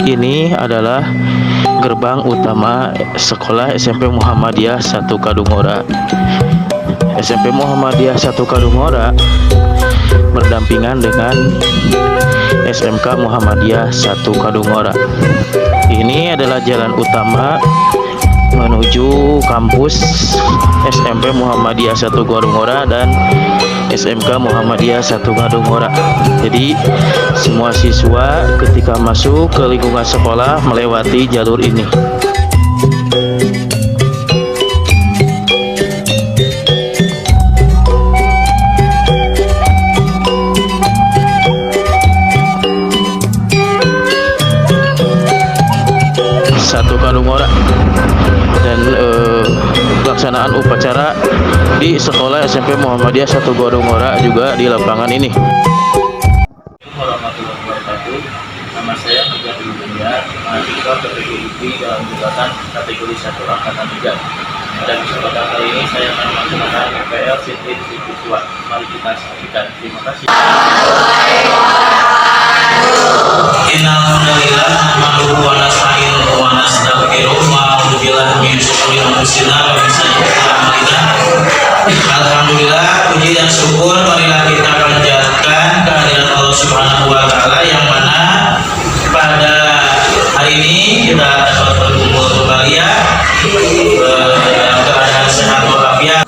Ini adalah gerbang utama sekolah SMP Muhammadiyah 1 Kadungora. SMP Muhammadiyah 1 Kadungora berdampingan dengan SMK Muhammadiyah 1 Kadungora. Ini adalah jalan utama menuju kampus SMP Muhammadiyah 1 Kadungora dan SMK Muhammadiyah 1 Kadungora. Jadi semua siswa ketika masuk ke lingkungan sekolah melewati jalur ini. Satu Kadungora. Dan pelaksanaan upacara di sekolah SMP Muhammadiyah 1 Kadungora juga di lapangan ini. Warahmatullahi wabarakatuh. Nama saya Mujahid Dunia, mahasiswa PPKIP dalam jurusan kategori 1 angkatan 3. Pada kesempatan kali ini saya akan melaksanakan UPL Sitwin Siswa. Mari kita saksikan. Terima kasih. Innalhamdulillah nahmaduhu wa nasta'inuhu wa nastaghfiruh wa a'udzu billahi min syururi anfusina wa min sayyiati a'malina. Alhamdulillah, puji dan syukur marilah kita panjatkan kehadiran Allah Subhanahu wa taala yang mana pada hari ini kita dapat berkumpul kembali ya dalam keadaan sehat walafiat.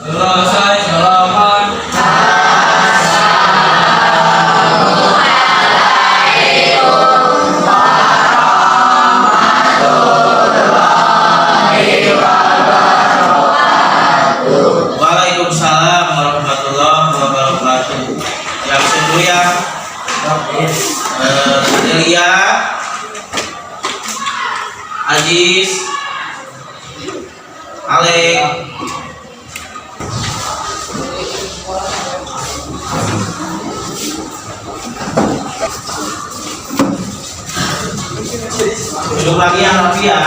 Waalaikumsalam warahmatullahi wabarakatuh. Yang semulia Adelia, Ajis, Alek, duduk lagi yang rapi ya,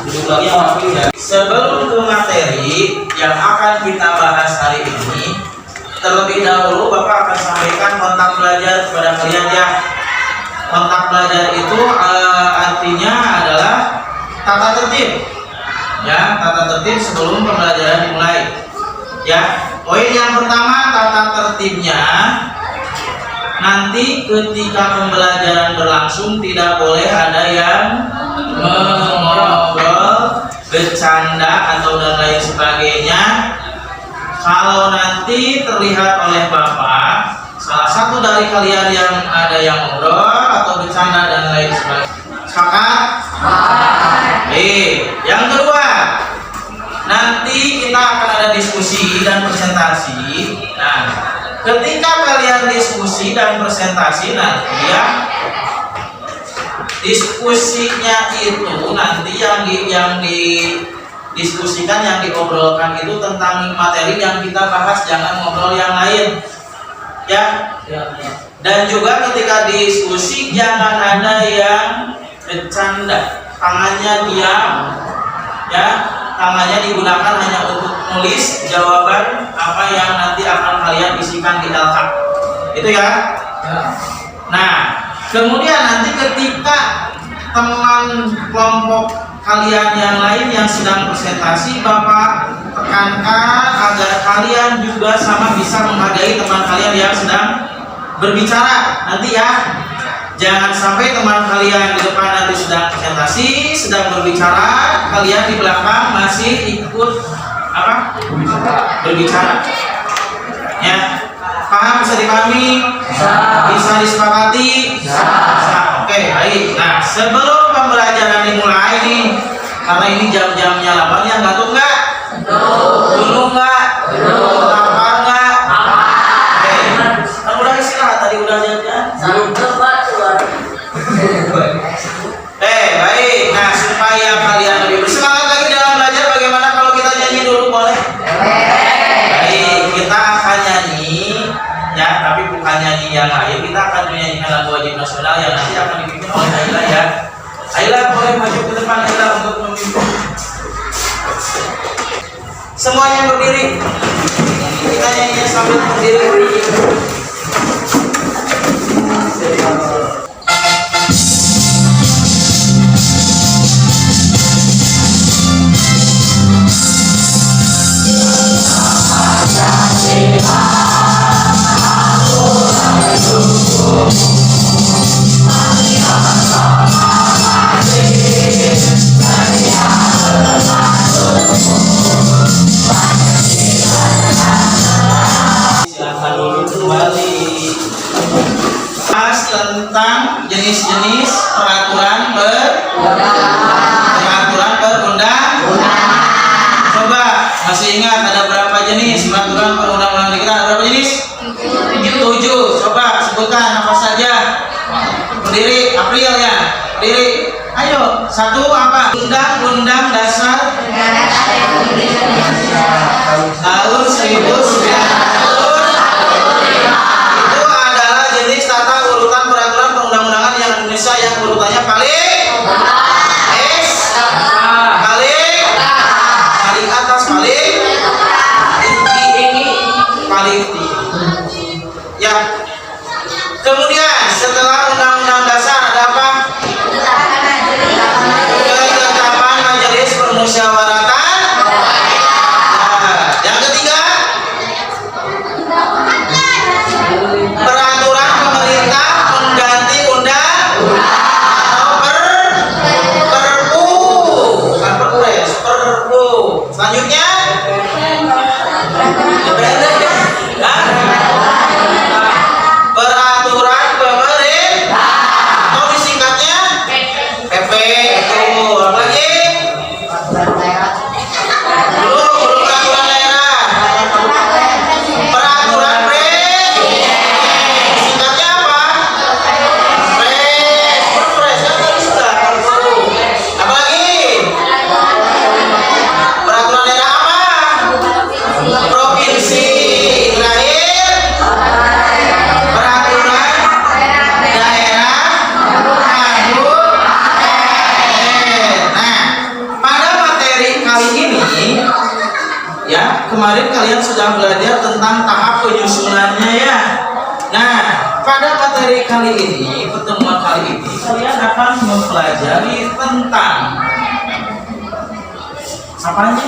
duduk lagi yang rapi ya. Sebelum ke materi yang akan kita bahas hari ini, terlebih dahulu Bapak akan sampaikan kontak belajar kepada kalian ya. Kontak belajar itu artinya adalah tata tertib ya, tata tertib sebelum pembelajaran dimulai ya. Poin yang pertama, tata tertibnya nanti ketika pembelajaran berlangsung tidak boleh ada yang mengobrol, bercanda atau dan lain sebagainya. Kalau nanti terlihat oleh Bapak salah satu dari kalian yang ada yang ngobrol atau bercanda dan lain sebagainya, sepakat? Yang kedua, nanti kita akan ada diskusi dan presentasi. Nah, ketika kalian diskusi dan presentasi nanti ya, diskusinya itu nanti yang didiskusikan, yang diobrolkan itu tentang materi yang kita bahas, jangan ngobrol yang lain ya. Dan juga ketika diskusi jangan ada yang bercanda, tangannya diam ya, tangannya digunakan hanya untuk nulis jawaban apa yang nanti akan kalian isikan di LK itu ya. Nah, kemudian nanti ketika teman kelompok kalian yang lain yang sedang presentasi, Bapak tekankan agar kalian juga sama bisa menghargai teman kalian yang sedang berbicara nanti ya. Jangan sampai teman kalian di depan nanti sedang presentasi, sedang berbicara, kalian di belakang masih ikut apa? Berbicara. Ya. Paham, bisa dipahami? Bisa disepakati? Bisa. Oke, baik. Nah, sebelum pembelajaran dimulai nih, karena ini jam-jamnya lapar ya, ngantuk nggak? Dulu nggak? Lapar nggak? Oke. Kan udah istirahat tadi, udah jajan? Baik. Nah, supaya kalian lebih bersemangat lagi dalam belajar, bagaimana kalau kita nyanyi dulu, boleh? Baik, kita akan nyanyi ya, tapi bukan nyanyi yang lain. Kita akan menyanyikan lagu wajib nasional yang nanti akan dipimpin oleh Aila ya. Aila boleh maju ke depan Aila untuk memimpin. Semuanya berdiri. Kita nyanyinya sambil berdiri. Masih ingat ada berapa jenis peraturan perundang-undangan kita? Ada berapa jenis? 7. Coba sebutkan apa saja. Berdiri, April ya. Berdiri. Ayo, satu apa? Undang-Undang Dasar tahun 1945. Itu adalah jenis tata urutan peraturan perundang-undangan yang Indonesia yang urutannya paling atas, paling tinggi. Ya. Kemudian setelah Undang-Undang Dasar ada apa? Ketetapan Majelis Permusyawaratan. Yang ketiga, peraturan pemerintah mengganti undang atau bukan perpres, perpu. Selanjutnya, peraturan pemerintah atau disingkatnya PP. Itu apa lagi? Belum peraturan daerah. Peraturan singkatnya apa? Perpres kan tadi sudah. Apa lagi? Peraturan daerah apa? Provinsi. Terakhir, peraturan daerah pada materi kali ini ya, kemarin kalian sudah belajar tentang tahap penyusunannya ya. Nah, pada materi kali ini, pertemuan kali ini, kalian akan mempelajari tentang apanya?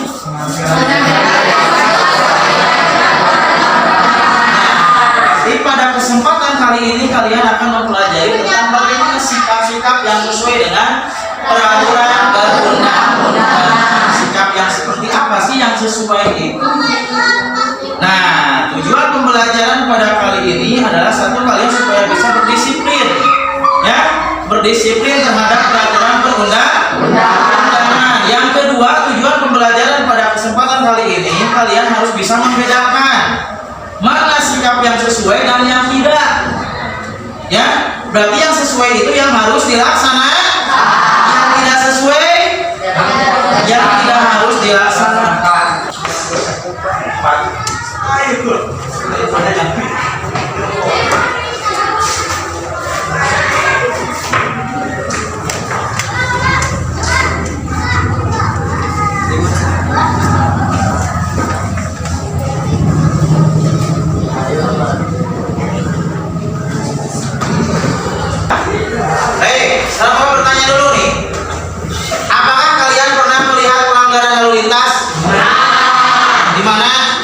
Jadi pada kesempatan kali ini kalian akan mempelajari tentang bagaimana sikap-sikap yang sesuai dengan peraturan perundang-undangan. Sikap yang seperti apa sih yang sesuai itu? Nah, tujuan pembelajaran pada kali ini adalah satu, kalian supaya bisa berdisiplin, ya, berdisiplin terhadap peraturan perundang-undangan. Yang kedua, tujuan pembelajaran pada kesempatan kali ini kalian harus bisa membedakan mana sikap yang sesuai dan yang tidak. Ya, berarti yang sesuai itu yang harus dilaksanakan, yang tidak sesuai yang tidak harus dilaksanakan. Sekarang mau bertanya dulu nih, apakah kalian pernah melihat pelanggaran lalu lintas? Di mana?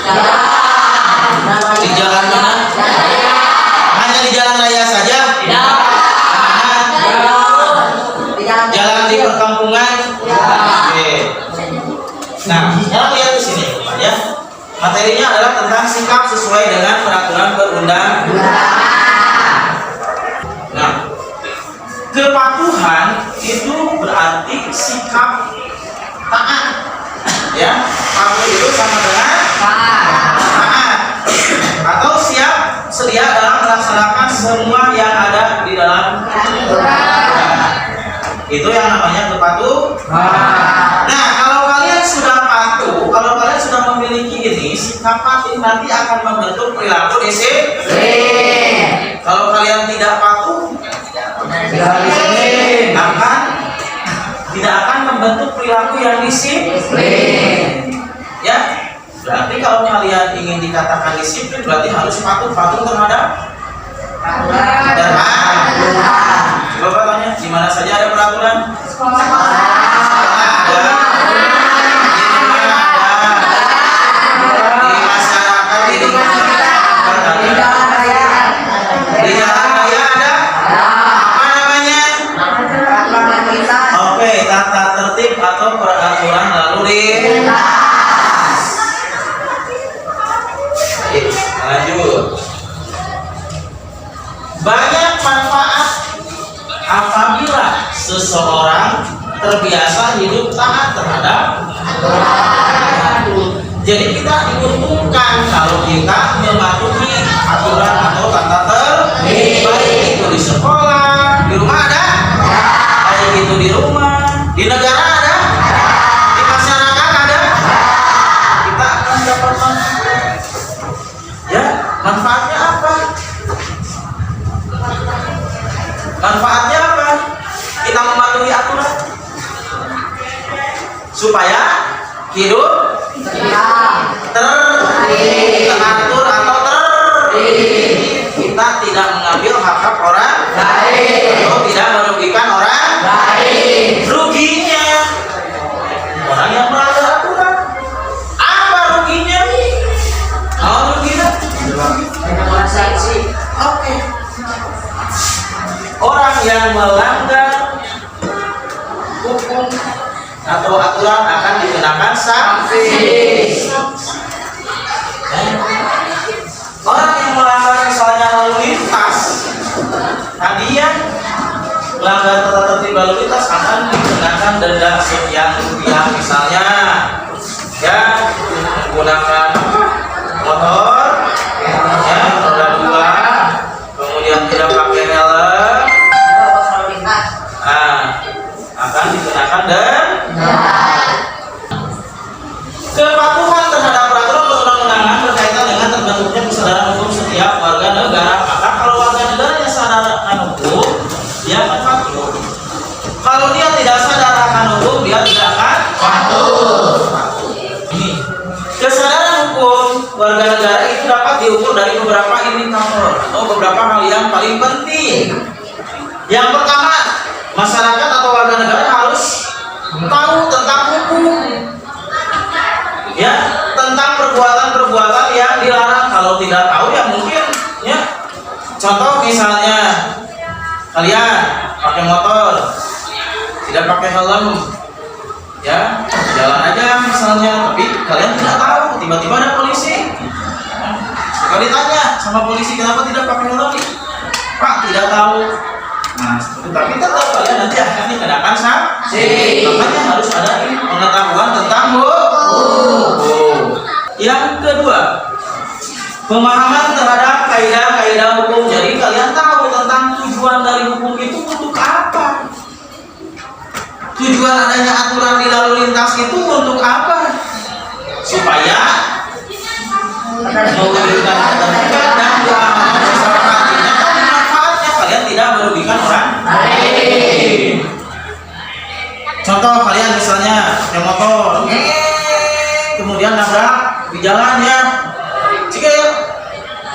Di jalan mana? Hanya di jalan raya saja? Jalan di perkampungan? Oke. Nah, sekarang lihat di sini, ya. Materinya adalah tentang sikap sesuai dengan peraturan perundang-undangan. Nah, kepatuhan itu berarti sikap taat, ya. Patuh itu sama dengan taat atau siap sedia dalam melaksanakan semua yang ada di dalam aturan. Itu yang namanya kepatuhan. Nah, kalau kalian sudah patuh, kalau kalian sudah memiliki ini, sikap patuh nanti akan membentuk perilaku disiplin. Kalau kalian tidak patuh, tidak akan membentuk perilaku yang disiplin. Ya, berarti kalau kalian ingin dikatakan disiplin, berarti harus patuh terhadap peraturan. Coba tanya, di mana saja ada peraturan? Ada. Di masyarakat ini. Di jalan raya ada. Apa namanya? Oke, tata tertib atau peraturan lalu lintas. Lanjut. Banyak manfaat apabila seseorang terbiasa hidup taat terhadap aturan. Jadi kita diuntungkan kalau kita mematuhi aturan atau tata tertib, baik itu di sekolah, di rumah ada, baik itu di rumah, di negara ada, di masyarakat ada. Kita akan dapat manfaat. Ya, manfaatnya apa? Manfaatnya apa? Kita mematuhi aturan supaya hidup teratur atau tertib. Kita tidak mengambil hak-hak orang lain atau tidak merugikan orang lain. Ruginya orang yang melanggar aturan. Apa ruginya? Ruginya? Oke. Orang yang melanggar hukum atau aturan akan dikenakan sanksi. Orang yang melanggar misalnya lalu lintas, hadiah melanggar tata tertib lalu lintas akan dikenakan denda sekian rupiah misalnya, ya menggunakan motor, ya roda dua, kemudian tidak pakai helm, akan dikenakan denda. Kepatuhan terhadap peraturan perundang-undangan berkaitan dengan terbentuknya kesadaran hukum setiap warga negara. Maka kalau warga negara yang sadar akan hukum, dia akan patuh. Kalau dia tidak sadar akan hukum, dia tidak akan patuh. Ini kesadaran hukum warga negara itu dapat diukur dari beberapa indikator atau beberapa hal yang paling penting. Yang pertama, masyarakat atau warga negara harus tahu tentang hukum, ya, tentang perbuatan-perbuatan yang dilarang. Kalau tidak tahu ya mungkin, ya, contoh misalnya kalian pakai motor tidak pakai helm, ya, jalan aja misalnya, tapi kalian tidak tahu, tiba-tiba ada polisi, sekali tanya sama polisi kenapa tidak pakai helm, Pak tidak tahu. Nah, tapi tetap kalian nanti akan dikenakan sanksi. Makanya harus ada pengetahuan tentang hukum. Yang kedua, pemahaman terhadap kaidah-kaidah hukum. Jadi kalian tahu tentang tujuan dari hukum itu untuk apa? Tujuan adanya aturan di lalu lintas itu untuk apa? Supaya mewujudkan ketertiban dan keamanan masyarakat. Kalian tidak merugikan orang lain. Contoh kalian misalnya yang motor, kemudian nabrak di jalan, ya, cikil.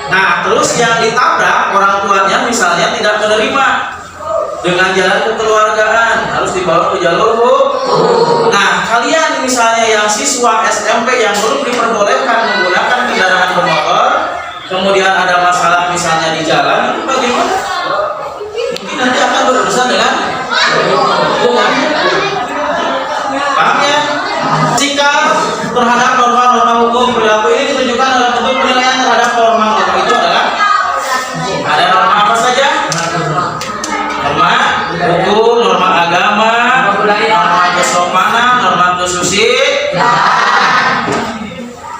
Nah terus yang ditabrak orang tuanya misalnya tidak menerima dengan jalan kekeluargaan, harus dibawa ke jalur hukum. Nah kalian misalnya yang siswa SMP yang belum diperbolehkan menggunakan kendaraan bermotor, kemudian ada masalah misalnya di jalan, itu bagaimana? Nanti akan berurusan dengan hukum. Paham ya? Jika terhadap norma-norma hukum perilaku ini ditunjukkan dalam bentuk penilaian terhadap norma-norma itu adalah ada norma apa saja? Norma hukum, norma agama, norma kesopanan, norma kesusilaan.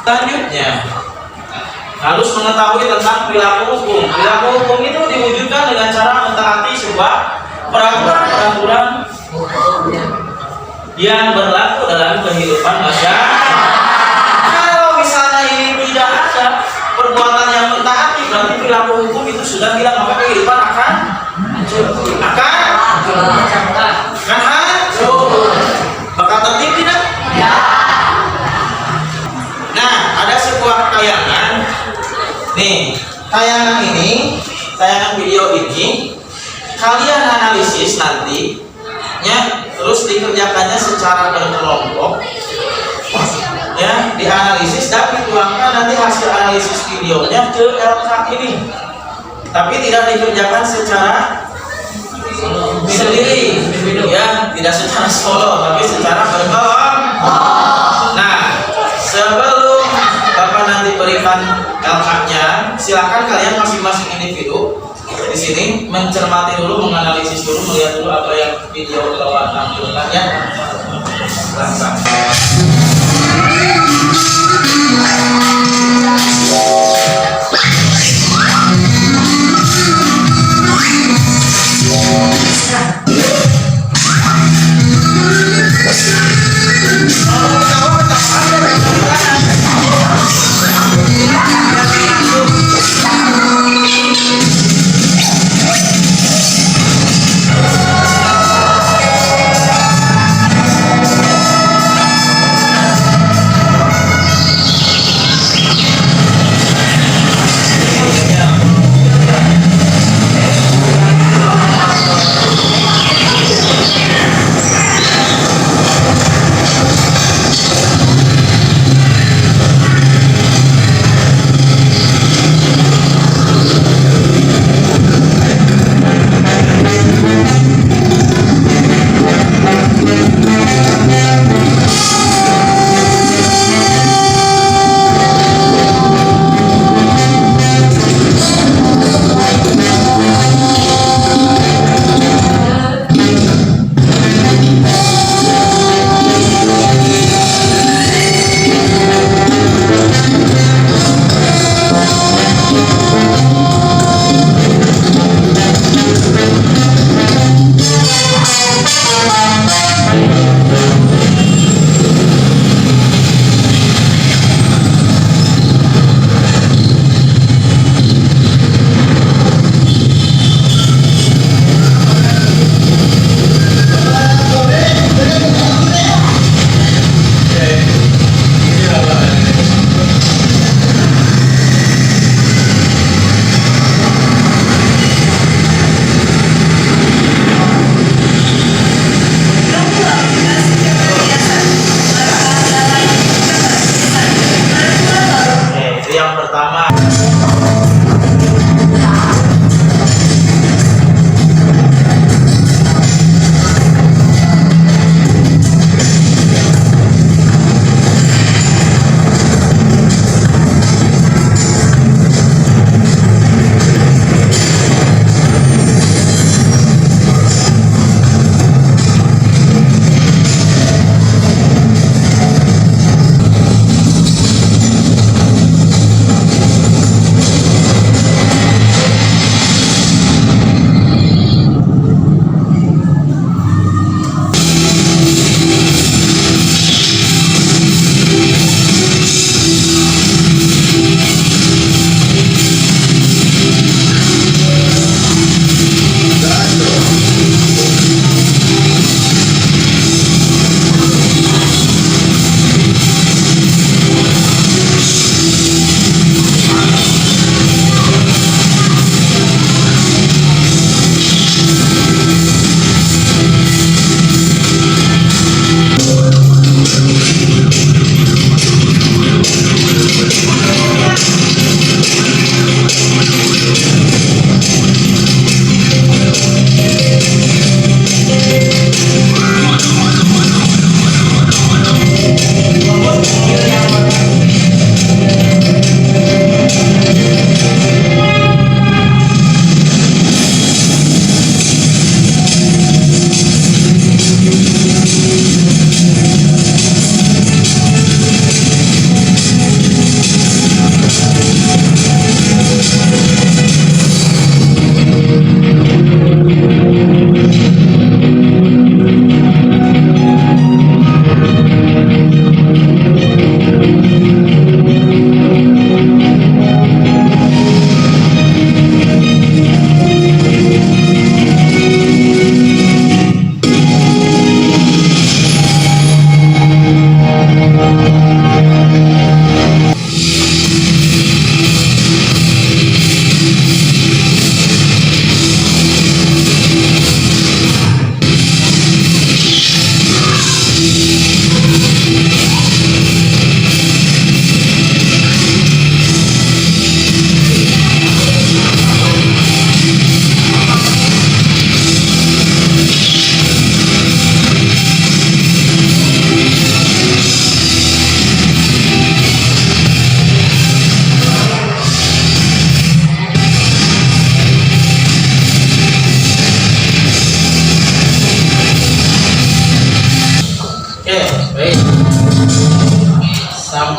Selanjutnya harus mengetahui tentang perilaku hukum. Perilaku hukum itu diwujudkan dengan cara mentaati sebuah peraturan-peraturan yang berlaku dalam kehidupan masyarakat. Kalau misalnya ini tidak ada perbuatan yang mentaati, berarti perilaku hukum itu sudah hilang, maka kehidupan akan hancur. Bakal tertib tidak? Ya. Nah, ada sebuah tayangan. Nih, tayangan ini, tayangan video ini, kalian analisis nanti, ya, terus dikerjakannya secara berkelompok, ya, dianalisis dan dituangkan nanti hasil analisis videonya ke LK ini, tapi tidak dikerjakan secara sendiri, ya, tidak secara solo, tapi secara berkelompok. Nah, sebelum Bapak nanti berikan LK-nya, silakan kalian masing-masing individu di sini mencermati dulu, menganalisis dulu, melihat dulu apa yang video telah tampilkan, ya. Silakan.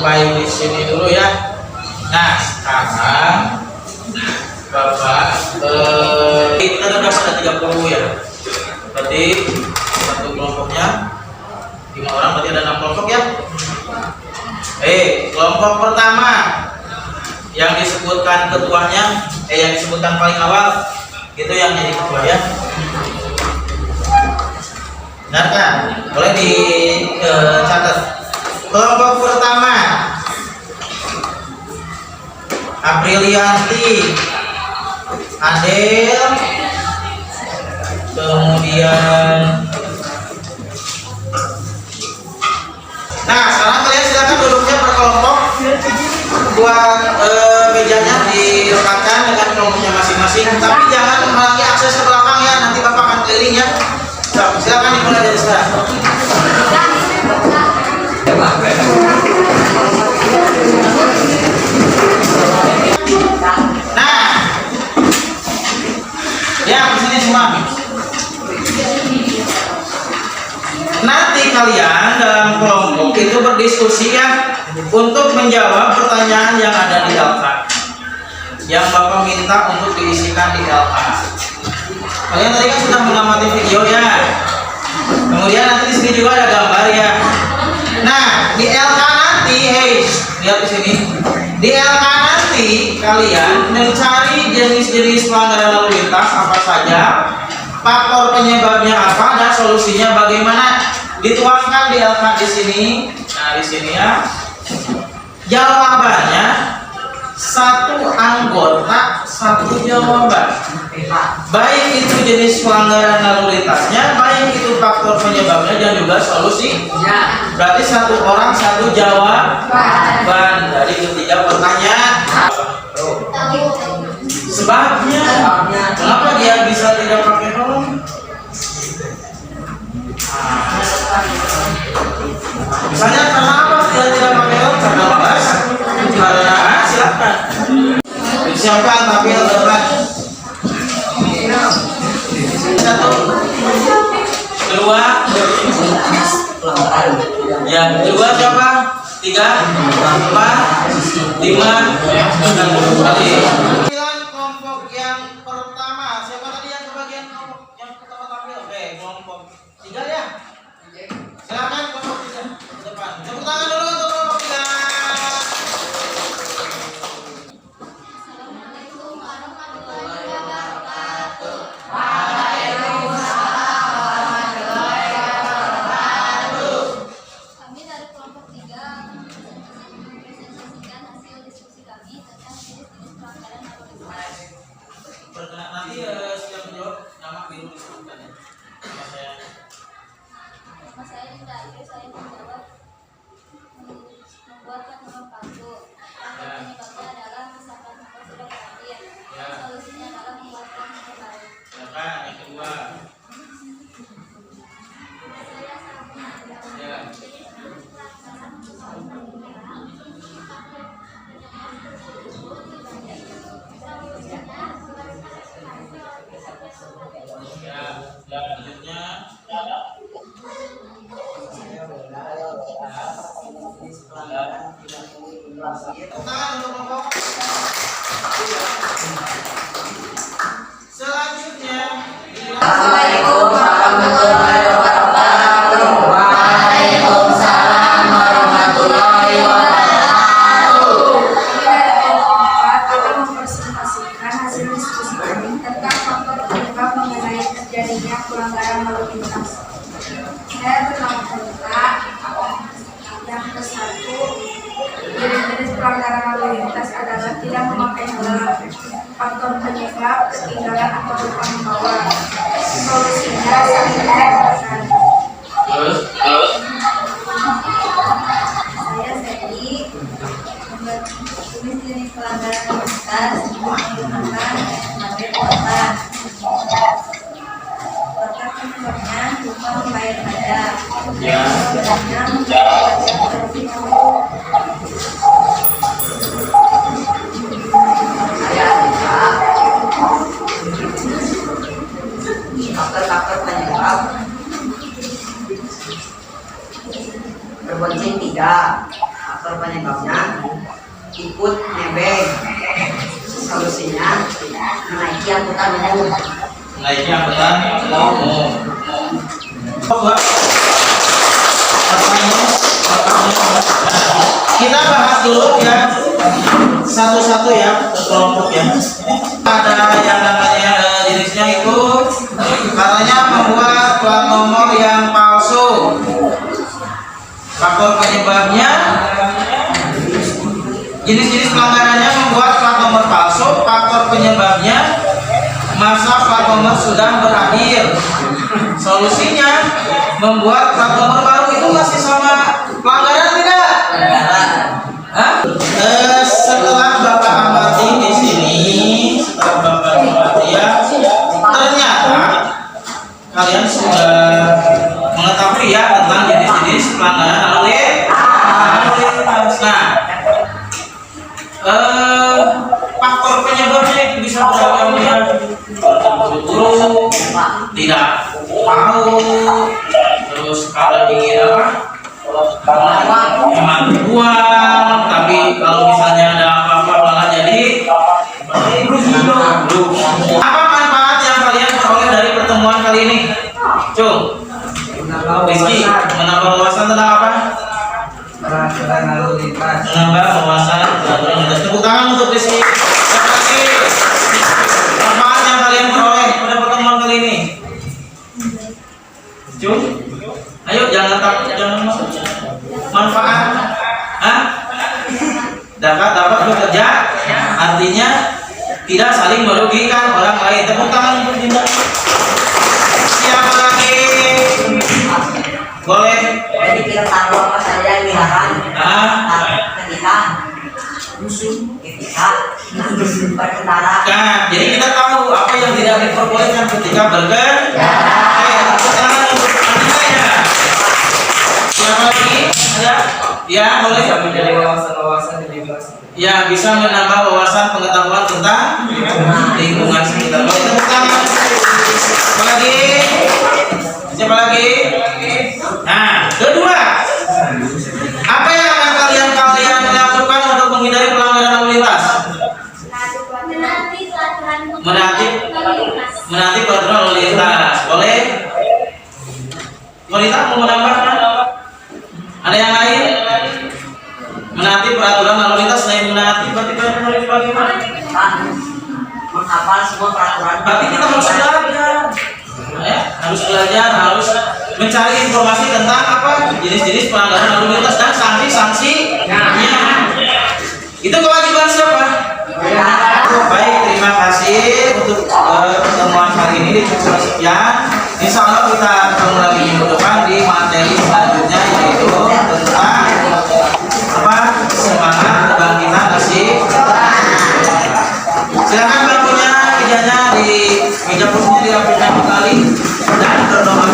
sampai di sini dulu ya. Nah, sekarang Bapak kita udah ada 30 ya. Berarti satu kelompoknya 5 orang, berarti ada 6 kelompok ya. Kelompok pertama yang disebutkan ketuanya, yang disebutkan paling awal itu yang jadi ketua ya. Benar kan? Boleh dicatat. Kelompok pertama Aprilianti, Adel, kemudian. Nah, sekarang kalian silakan duduknya per kelompok. Buat mejanya dilekatkan dengan kelompoknya masing-masing. Tapi jangan menghalangi akses ke belakang ya. Nanti Bapak akan keliling ya. Silakan dimulai dari sekarang. Nah, ya kesini semua. Nanti kalian dalam kelompok itu berdiskusi ya untuk menjawab pertanyaan yang ada di LK yang Bapak minta untuk diisikan di LK. Kalian tadi kan sudah mengamati video ya. Kemudian nanti di sini juga ada gambar ya. Nah, di LK nanti, lihat di sini. Di LK nanti kalian mencari jenis-jenis pelanggaran lalu lintas apa saja, faktor penyebabnya apa, dan solusinya bagaimana. Dituangkan di LK di sini. Nah, di sini ya. Jawabannya satu anggota satu jawaban. Baik itu jenis pelanggaran lalu lintasnya, baik itu faktor penyebabnya, dan juga solusi. Berarti satu orang satu jawaban dari ketiga pertanyaan. Sebabnya kenapa dia bisa tidak pakai helm? Misalnya karena apa dia tidak pakai helm? Karena lepas. Karena silakan. Siapa tampil depan? Satu, kedua, ya kedua siapa? 3, 4, 5, 6 kali. Kelompok yang pertama, siapa tadi yang kebagian kelompok yang pertama tampil? Oke, kelompok 3 ya. Silakan kelompok 3 ke depan. Tepuk tangan dulu untuk kelompok 3. Nanti setiap menjawab nama biru disebutkan ya. Nama saya Indra, saya menjawab membuatkan nomor palsu. Penyebabnya adalah misalkan nomor sudah berakhir. Solusinya adalah membuatkan nomor baru. Yang kedua. Selanjutnya Assalamualaikum warahmatullahi wabarakatuh. Waalaikumsalam warahmatullahi wabarakatuh. Akan mempresentasikan hasil diskusi kami tentang faktor penyebab mengenai terjadinya pelanggaran lalu lintas. Saya bernama Kota. Yang ke-1, jenis pelanggaran lalu lintas adalah tidak memakai helm. Faktor penyebab ketinggalan atau lupa membawa. Solusinya saling menggunakan. Saya Sedi, tulis jenis pelanggaran lalu lintas menggunakan sebagai kota. Faktor penyebabnya lupa membayar pajak. Solusinya membayar pajak terlebih dahulu. Faktor penyebab berbonceng 3. Faktor faktor penyebabnya ikut nebeng. Solusinya menaiki angkutan umum. Naiknya angkutan umum. Kita bahas dulu ya satu-satu ya kelompok ya. Ada yang namanya jenisnya itu katanya membuat plat nomor yang palsu. Faktor penyebabnya jenis-jenis pelanggarannya membuat plat nomor palsu. Faktor penyebabnya masa plat nomor sudah berakhir. Solusinya membuat plat nomor baru. Itu masih sama pelanggaran tidak? Hah? Setelah Bapak amati di sini, setelah Bapak amati ya, ternyata kalian sudah mengetahui ya tentang jenis-jenis pelanggaran lalu lintas. Nah, faktor penyebabnya itu bisa beragam ya, buru-buru, tidak tahu, terus kalau ingin apa? Hemat uang, tapi kalau misalnya ada apa-apa malah jadi apa manfaat yang kalian peroleh dari pertemuan kali ini? Cung, Rizky, menambah wawasan tentang apa? Peraturan lalu lintas. Menambah wawasan peraturan lalu lintas. Tepuk tangan untuk Rizky. Terima kasih. Manfaat yang kalian peroleh pada pertemuan kali ini. Cung, ayo jangan takut, jangan masuk. Manfaat, dapat bekerja, artinya tidak saling merugikan orang lain. Tepuk tangan untuk Dinda. Siapa lagi? Boleh. Jadi kita tahu apa saja yang dilarang. Ketika berkendara. Nah, jadi kita tahu apa yang tidak diperbolehkan ketika berkendara. Tepuk tangan untuk Anda ya. Siapa lagi? Ada? Ya, boleh. Bisa menjadi wawasan-wawasan yang dibahas. Ya, bisa menambah wawasan pengetahuan tentang lingkungan sekitar. Boleh tepuk tangan. Siapa lagi? Siapa lagi? Nah, kedua, apa yang akan kalian lakukan untuk menghindari pelanggaran lalu lintas? Menaati peraturan lalu lintas. Boleh? Wanita mau menambahkan? Ada yang lain? Menaati peraturan lalu lintas selain menaati berarti peraturan lalu lintas bagaimana? Menghafal semua peraturan. Berarti kita harus belajar, ya, harus belajar, harus mencari informasi tentang apa jenis-jenis pelanggaran lalu lintas dan sanksi-sanksinya. Itu kewajiban siapa? Baik, terima kasih untuk pertemuan kali ini di cukup sekian. Insya Allah kita ketemu lagi minggu depan di materi selanjutnya yaitu tentang apa semangat kebangkitan nasib. Silakan bangkunya, mejanya di meja kursinya dirapikan kembali dan berdoa.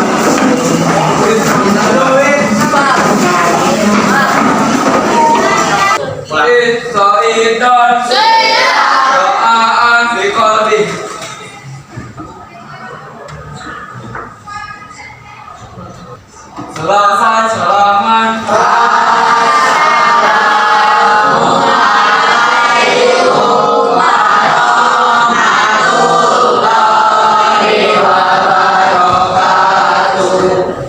Soidon doaan fi qalbi. Selesai selamat.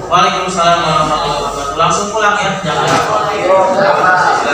Waalaikumsalam warahmatullahi wabarakatuh. Langsung pulang ya, jangan lapor. Terima kasih.